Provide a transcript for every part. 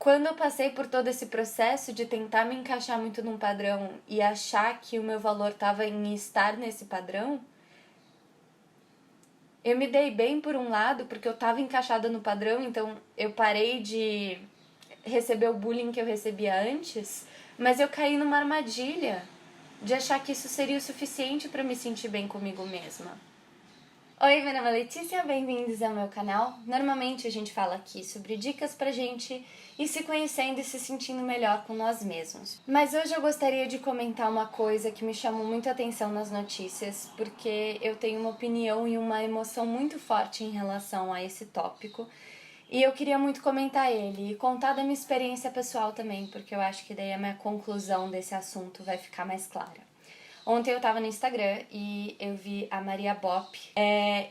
Quando eu passei por todo esse processo de tentar me encaixar muito num padrão e achar que o meu valor estava em estar nesse padrão, eu me dei bem por um lado, porque eu estava encaixada no padrão, então eu parei de receber o bullying que eu recebia antes, mas eu caí numa armadilha de achar que isso seria o suficiente para me sentir bem comigo mesma. Oi, meu nome é Letícia, bem-vindos ao meu canal. Normalmente a gente fala aqui sobre dicas pra gente ir se conhecendo e se sentindo melhor com nós mesmos. Mas hoje eu gostaria de comentar uma coisa que me chamou muito a atenção nas notícias, porque eu tenho uma opinião e uma emoção muito forte em relação a esse tópico. E eu queria muito comentar ele e contar da minha experiência pessoal também, porque eu acho que daí a minha conclusão desse assunto vai ficar mais clara. Ontem eu tava no Instagram e eu vi a Maria Bopp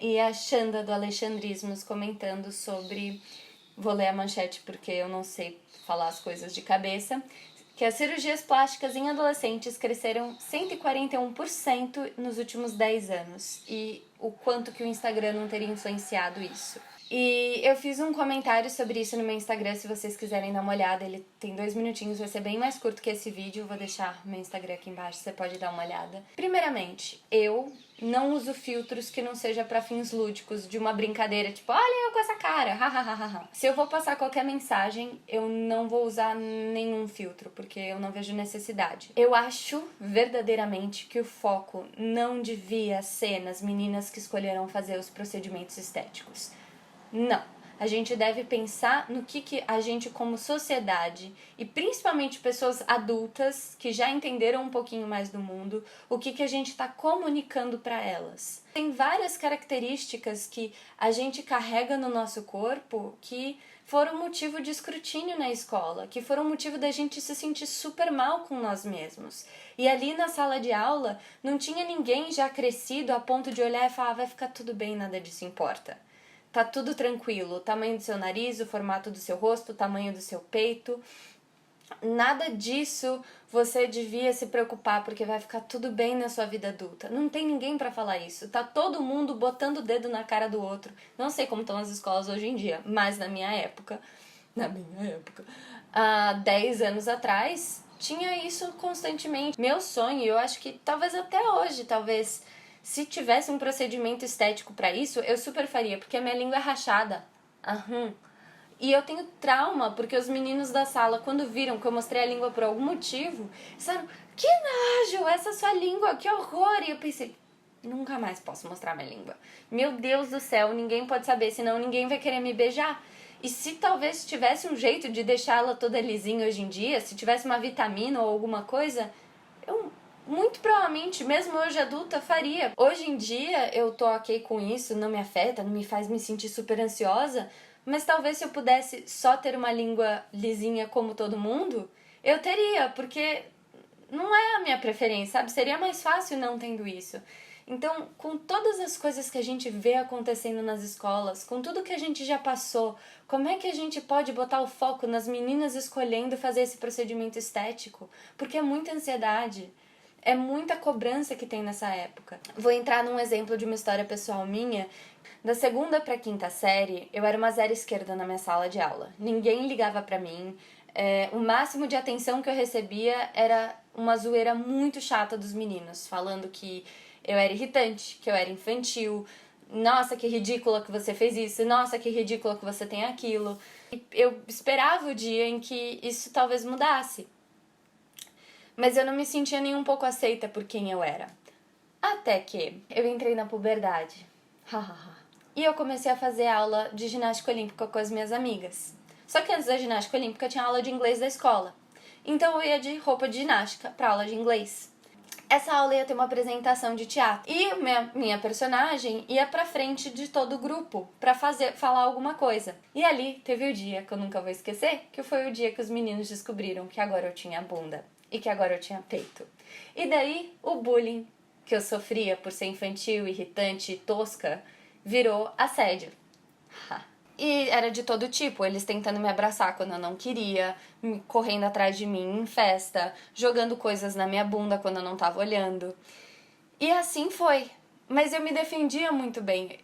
e a Xanda do Alexandrismos comentando sobre... Vou ler a manchete porque eu não sei falar as coisas de cabeça. Que as cirurgias plásticas em adolescentes cresceram 141% nos últimos 10 anos. E o quanto que o Instagram não teria influenciado isso. E eu fiz um comentário sobre isso no meu Instagram, se vocês quiserem dar uma olhada. Ele tem 2 minutinhos, vai ser bem mais curto que esse vídeo. Eu vou deixar meu Instagram aqui embaixo, você pode dar uma olhada. Primeiramente, eu não uso filtros que não seja pra fins lúdicos, de uma brincadeira, tipo, olha eu com essa cara, hahaha. Se eu vou passar qualquer mensagem, eu não vou usar nenhum filtro, porque eu não vejo necessidade. Eu acho verdadeiramente que o foco não devia ser nas meninas que escolheram fazer os procedimentos estéticos. Não, a gente deve pensar no que a gente como sociedade e principalmente pessoas adultas que já entenderam um pouquinho mais do mundo, o que a gente está comunicando para elas. Tem várias características que a gente carrega no nosso corpo que foram motivo de escrutínio na escola, que foram motivo da gente se sentir super mal com nós mesmos. E ali na sala de aula não tinha ninguém já crescido a ponto de olhar e falar, vai ficar tudo bem, nada disso importa. Tá tudo tranquilo, o tamanho do seu nariz, o formato do seu rosto, o tamanho do seu peito. Nada disso você devia se preocupar, porque vai ficar tudo bem na sua vida adulta. Não tem ninguém pra falar isso. Tá todo mundo botando o dedo na cara do outro. Não sei como estão as escolas hoje em dia, mas na minha época, há 10 anos atrás, tinha isso constantemente. Meu sonho, eu acho que talvez até hoje, se tivesse um procedimento estético pra isso, eu super faria, porque a minha língua é rachada. E eu tenho trauma, porque os meninos da sala, quando viram que eu mostrei a língua por algum motivo, disseram, que nojo, essa sua língua, que horror. E eu pensei, nunca mais posso mostrar minha língua. Meu Deus do céu, ninguém pode saber, senão ninguém vai querer me beijar. E se talvez tivesse um jeito de deixá-la toda lisinha hoje em dia, se tivesse uma vitamina ou alguma coisa, eu... muito provavelmente, mesmo hoje adulta, faria. Hoje em dia eu tô ok com isso, não me afeta, não me faz me sentir super ansiosa, mas talvez se eu pudesse só ter uma língua lisinha como todo mundo, eu teria, porque não é a minha preferência, sabe? Seria mais fácil não tendo isso. Então, com todas as coisas que a gente vê acontecendo nas escolas, com tudo que a gente já passou, como é que a gente pode botar o foco nas meninas escolhendo fazer esse procedimento estético? Porque é muita ansiedade. É muita cobrança que tem nessa época. Vou entrar num exemplo de uma história pessoal minha. Da 2ª pra 5ª série, eu era uma zero esquerda na minha sala de aula. Ninguém ligava pra mim. O máximo de atenção que eu recebia era uma zoeira muito chata dos meninos, falando que eu era irritante, que eu era infantil. Nossa, que ridícula que você fez isso. Nossa, que ridícula que você tem aquilo. E eu esperava o dia em que isso talvez mudasse. Mas eu não me sentia nem um pouco aceita por quem eu era. Até que eu entrei na puberdade. E eu comecei a fazer aula de ginástica olímpica com as minhas amigas. Só que antes da ginástica olímpica tinha aula de inglês da escola. Então eu ia de roupa de ginástica pra aula de inglês. Essa aula ia ter uma apresentação de teatro. E minha personagem ia pra frente de todo o grupo pra falar alguma coisa. E ali teve o dia que eu nunca vou esquecer, que foi o dia que os meninos descobriram que agora eu tinha bunda. E que agora eu tinha peito. E daí, o bullying que eu sofria por ser infantil, irritante e tosca, virou assédio. E era de todo tipo, eles tentando me abraçar quando eu não queria, correndo atrás de mim em festa, jogando coisas na minha bunda quando eu não tava olhando. E assim foi. Mas eu me defendia muito bem.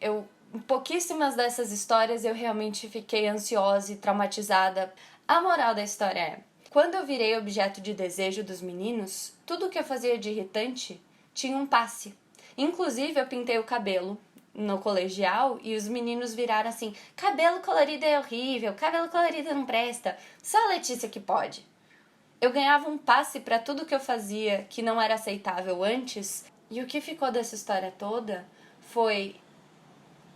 Pouquíssimas dessas histórias eu realmente fiquei ansiosa e traumatizada. A moral da história é: quando eu virei objeto de desejo dos meninos, tudo que eu fazia de irritante tinha um passe. Inclusive, eu pintei o cabelo no colegial e os meninos viraram assim: cabelo colorido é horrível, cabelo colorido não presta, só a Letícia que pode. Eu ganhava um passe para tudo que eu fazia que não era aceitável antes, e o que ficou dessa história toda foi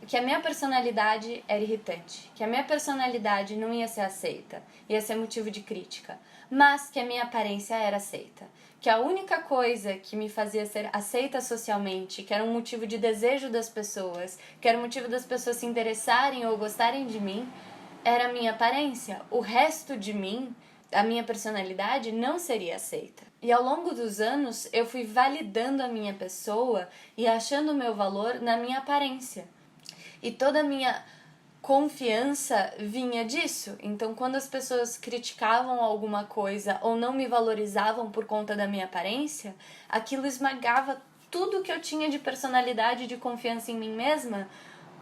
que a minha personalidade era irritante, que a minha personalidade não ia ser aceita, ia ser motivo de crítica, mas que a minha aparência era aceita, que a única coisa que me fazia ser aceita socialmente, que era um motivo de desejo das pessoas, que era um motivo das pessoas se interessarem ou gostarem de mim, era a minha aparência. O resto de mim, a minha personalidade, não seria aceita. E ao longo dos anos, eu fui validando a minha pessoa e achando o meu valor na minha aparência. E toda a minha confiança vinha disso. Então, quando as pessoas criticavam alguma coisa ou não me valorizavam por conta da minha aparência, aquilo esmagava tudo que eu tinha de personalidade e de confiança em mim mesma,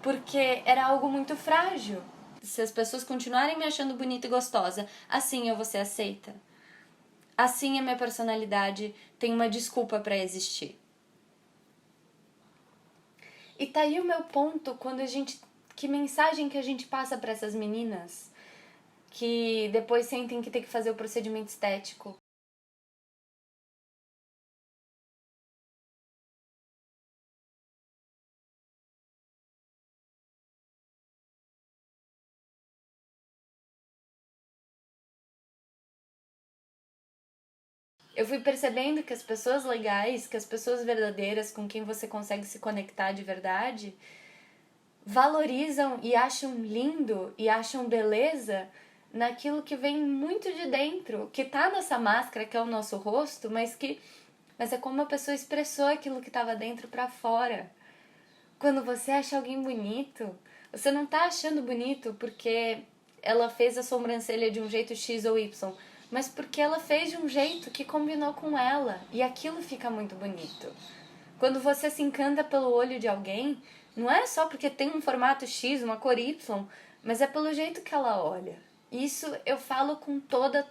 porque era algo muito frágil. Se as pessoas continuarem me achando bonita e gostosa, assim eu vou ser aceita. Assim a minha personalidade tem uma desculpa para existir. E tá aí o meu ponto quando a gente... Que mensagem que a gente passa para essas meninas que depois sentem que tem que fazer o procedimento estético? Eu fui percebendo que as pessoas legais, que as pessoas verdadeiras com quem você consegue se conectar de verdade, valorizam e acham lindo e acham beleza naquilo que vem muito de dentro, que tá nessa máscara que é o nosso rosto, mas é como a pessoa expressou aquilo que estava dentro para fora. Quando você acha alguém bonito, você não tá achando bonito porque ela fez a sobrancelha de um jeito X ou Y, mas porque ela fez de um jeito que combinou com ela, e aquilo fica muito bonito. Quando você se encanta pelo olho de alguém, não é só porque tem um formato X, uma cor Y, mas é pelo jeito que ela olha. Isso eu falo com toda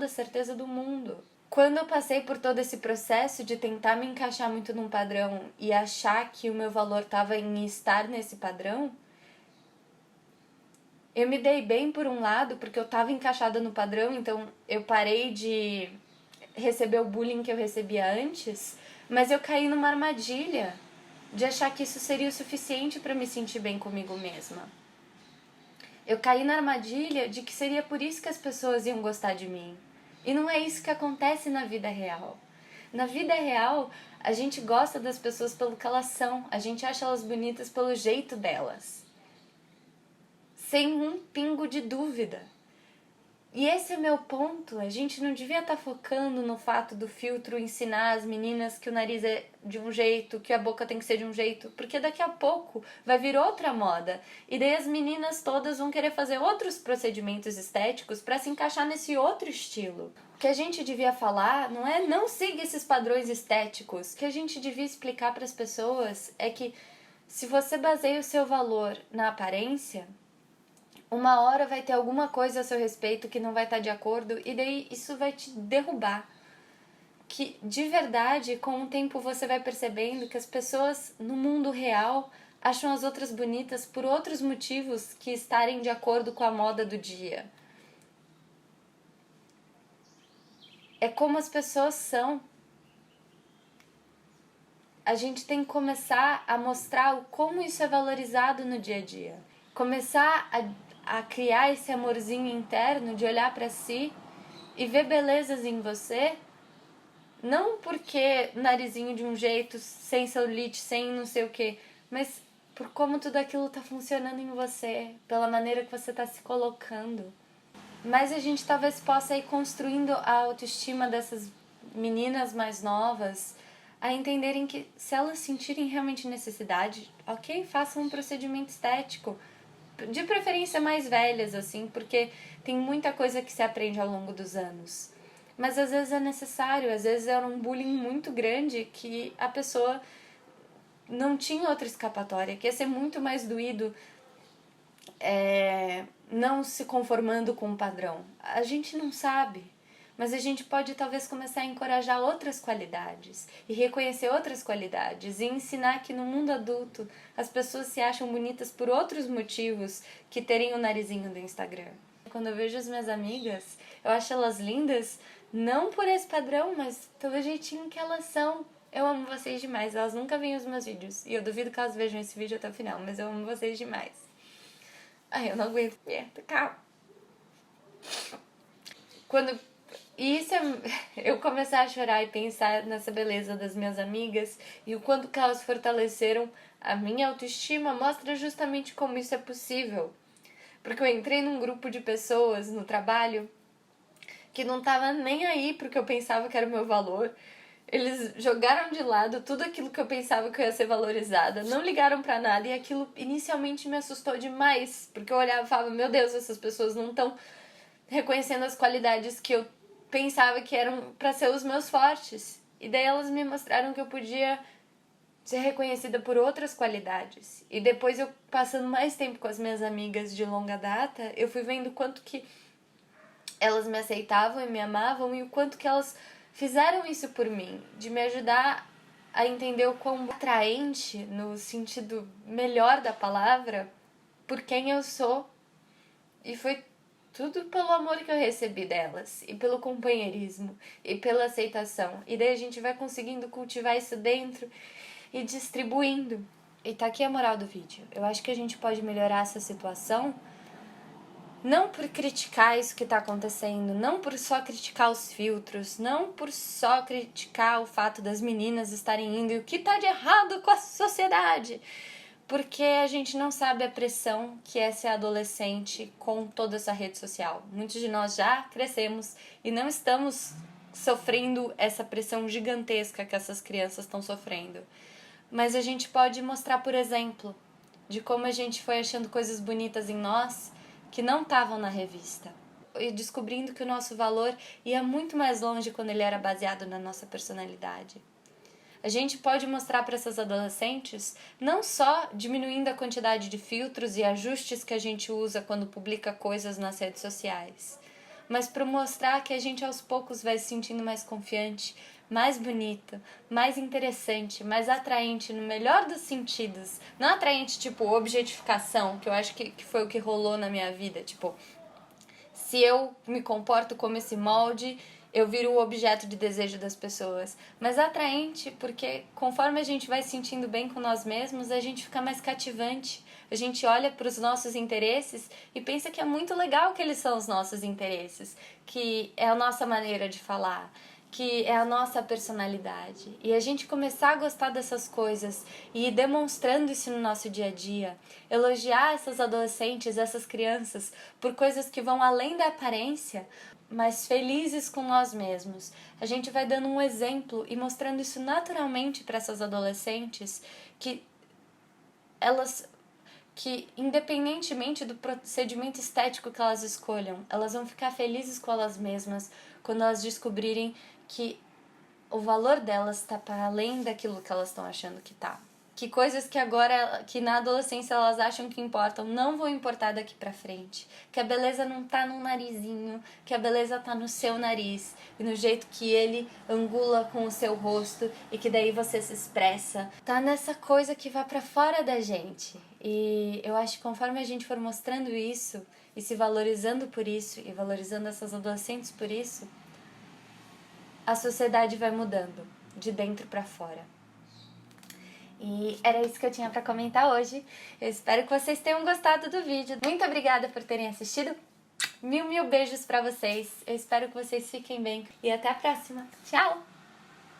certeza do mundo. Quando eu passei por todo esse processo de tentar me encaixar muito num padrão e achar que o meu valor estava em estar nesse padrão, eu me dei bem por um lado, porque eu estava encaixada no padrão, então eu parei de receber o bullying que eu recebia antes, mas eu caí numa armadilha de achar que isso seria o suficiente para me sentir bem comigo mesma. Eu caí na armadilha de que seria por isso que as pessoas iam gostar de mim. E não é isso que acontece na vida real. Na vida real, a gente gosta das pessoas pelo que elas são, a gente acha elas bonitas pelo jeito delas, sem um pingo de dúvida. E esse é meu ponto, a gente não devia estar focando no fato do filtro ensinar as meninas que o nariz é de um jeito, que a boca tem que ser de um jeito, porque daqui a pouco vai vir outra moda, e daí as meninas todas vão querer fazer outros procedimentos estéticos para se encaixar nesse outro estilo. O que a gente devia falar não é não siga esses padrões estéticos, o que a gente devia explicar para as pessoas é que se você baseia o seu valor na aparência, uma hora vai ter alguma coisa a seu respeito que não vai estar de acordo e daí isso vai te derrubar. Que de verdade, com o tempo você vai percebendo que as pessoas no mundo real acham as outras bonitas por outros motivos que estarem de acordo com a moda do dia. É como as pessoas são. A gente tem que começar a mostrar o como isso é valorizado no dia a dia. Começar a criar esse amorzinho interno de olhar pra si e ver belezas em você, não porque narizinho de um jeito, sem celulite, sem não sei o que, mas por como tudo aquilo tá funcionando em você, pela maneira que você tá se colocando. Mas a gente talvez possa ir construindo a autoestima dessas meninas mais novas, a entenderem que se elas sentirem realmente necessidade, ok, façam um procedimento estético, de preferência mais velhas, assim, porque tem muita coisa que se aprende ao longo dos anos. Mas às vezes é necessário, às vezes era um bullying muito grande que a pessoa não tinha outra escapatória, que ia ser muito mais doído não se conformando com o padrão? A gente não sabe, mas a gente pode talvez começar a encorajar outras qualidades e reconhecer outras qualidades e ensinar que no mundo adulto as pessoas se acham bonitas por outros motivos que terem o narizinho do Instagram. Quando eu vejo as minhas amigas, eu acho elas lindas não por esse padrão, mas pelo jeitinho que elas são. Eu amo vocês demais, elas nunca veem os meus vídeos e eu duvido que elas vejam esse vídeo até o final, mas eu amo vocês demais. Ai, eu não aguento, merda, calma. Quando eu começar a chorar e pensar nessa beleza das minhas amigas e o quanto que elas fortaleceram a minha autoestima, mostra justamente como isso é possível. Porque eu entrei num grupo de pessoas no trabalho que não tava nem aí pro que eu pensava que era o meu valor. Eles jogaram de lado tudo aquilo que eu pensava que eu ia ser valorizada, não ligaram pra nada, e aquilo inicialmente me assustou demais, porque eu olhava e falava, meu Deus, essas pessoas não estão reconhecendo as qualidades que eu pensava que eram pra ser os meus fortes. E daí elas me mostraram que eu podia ser reconhecida por outras qualidades. E depois eu passando mais tempo com as minhas amigas de longa data, eu fui vendo o quanto que elas me aceitavam e me amavam e o quanto que elas fizeram isso por mim, de me ajudar a entender o quão atraente, no sentido melhor da palavra, por quem eu sou. E foi tudo pelo amor que eu recebi delas, e pelo companheirismo, e pela aceitação. E daí a gente vai conseguindo cultivar isso dentro e distribuindo. E tá aqui a moral do vídeo. Eu acho que a gente pode melhorar essa situação não por criticar isso que tá acontecendo, não por só criticar os filtros, não por só criticar o fato das meninas estarem indo e o que tá de errado com a sociedade, porque a gente não sabe a pressão que é ser adolescente com toda essa rede social. Muitos de nós já crescemos e não estamos sofrendo essa pressão gigantesca que essas crianças estão sofrendo. Mas a gente pode mostrar, por exemplo, de como a gente foi achando coisas bonitas em nós que não estavam na revista. E descobrindo que o nosso valor ia muito mais longe quando ele era baseado na nossa personalidade. A gente pode mostrar para essas adolescentes não só diminuindo a quantidade de filtros e ajustes que a gente usa quando publica coisas nas redes sociais, mas para mostrar que a gente aos poucos vai se sentindo mais confiante, mais bonita, mais interessante, mais atraente no melhor dos sentidos. Não atraente tipo objetificação, que eu acho que foi o que rolou na minha vida. Tipo, se eu me comporto como esse molde, eu viro o objeto de desejo das pessoas. Mas atraente porque conforme a gente vai se sentindo bem com nós mesmos, a gente fica mais cativante. A gente olha para os nossos interesses e pensa que é muito legal que eles são os nossos interesses, que é a nossa maneira de falar, que é a nossa personalidade. E a gente começar a gostar dessas coisas e ir demonstrando isso no nosso dia a dia, elogiar essas adolescentes, essas crianças, por coisas que vão além da aparência, mas felizes com nós mesmos. A gente vai dando um exemplo e mostrando isso naturalmente para essas adolescentes, que independentemente do procedimento estético que elas escolham, elas vão ficar felizes com elas mesmas quando elas descobrirem que o valor delas está para além daquilo que elas estão achando que tá. Que coisas que agora, que na adolescência elas acham que importam, não vão importar daqui pra frente. Que a beleza não tá no narizinho, que a beleza tá no seu nariz e no jeito que ele angula com o seu rosto e que daí você se expressa. Tá nessa coisa que vai pra fora da gente. E eu acho que conforme a gente for mostrando isso e se valorizando por isso e valorizando essas adolescentes por isso, a sociedade vai mudando de dentro pra fora. E era isso que eu tinha pra comentar hoje. Eu espero que vocês tenham gostado do vídeo. Muito obrigada por terem assistido. Mil beijos pra vocês. Eu espero que vocês fiquem bem. E até a próxima. Tchau!